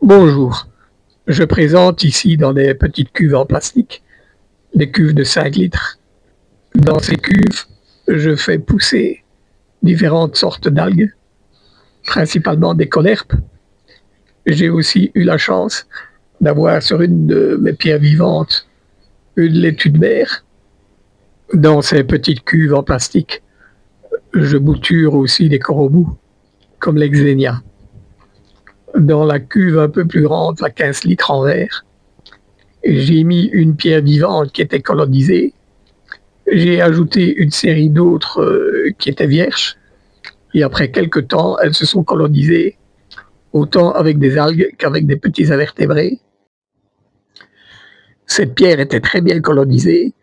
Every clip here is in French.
Bonjour, je présente ici dans des petites cuves en plastique, des cuves de 5 litres. Dans ces cuves, je fais pousser différentes sortes d'algues, principalement des caulerpes. J'ai aussi eu la chance d'avoir sur une de mes pierres vivantes une laitue de mer. Dans ces petites cuves en plastique, je bouture aussi des coraux comme l'exénia. Dans la cuve un peu plus grande, à 15 litres en verre, j'ai mis une pierre vivante qui était colonisée. J'ai ajouté une série d'autres qui étaient vierges. Et après quelques temps, elles se sont colonisées, autant avec des algues qu'avec des petits invertébrés. Cette pierre était très bien colonisée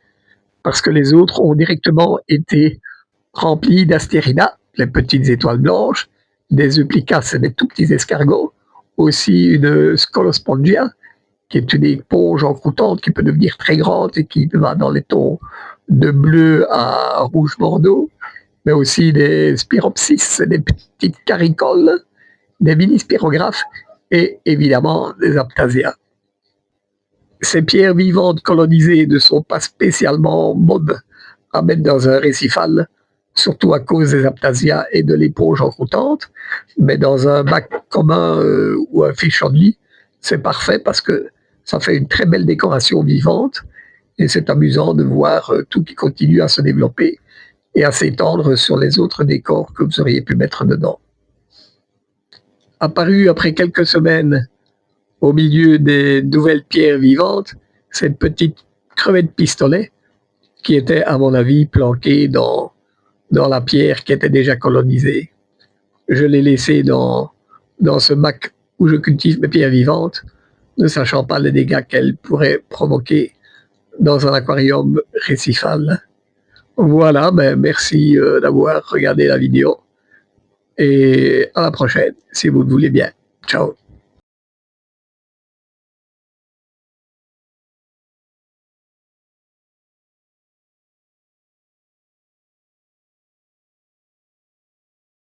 parce que les autres ont directement été remplies d'astéridas, les petites étoiles blanches, des euplicas, des tout petits escargots, aussi une scolospongia, qui est une éponge encroûtante qui peut devenir très grande et qui va dans les tons de bleu à rouge bordeaux, mais aussi des spiropsis, des petites caricoles, des mini-spirographes et évidemment des aphtasia. Ces pierres vivantes colonisées ne sont pas spécialement bonnes à mettre dans un récifal, surtout à cause des aphtasia et de l'éponge encroûtante, mais dans un bac commun ou un fish only, c'est parfait parce que ça fait une très belle décoration vivante et c'est amusant de voir tout qui continue à se développer et à s'étendre sur les autres décors que vous auriez pu mettre dedans. Apparu après quelques semaines au milieu des nouvelles pierres vivantes, cette petite crevette pistolet qui était, à mon avis, planquée dans la pierre qui était déjà colonisée. Je l'ai laissée dans ce bac où je cultive mes pierres vivantes, ne sachant pas les dégâts qu'elle pourrait provoquer dans un aquarium récifal. Voilà, merci d'avoir regardé la vidéo et à la prochaine, si vous le voulez bien. Ciao.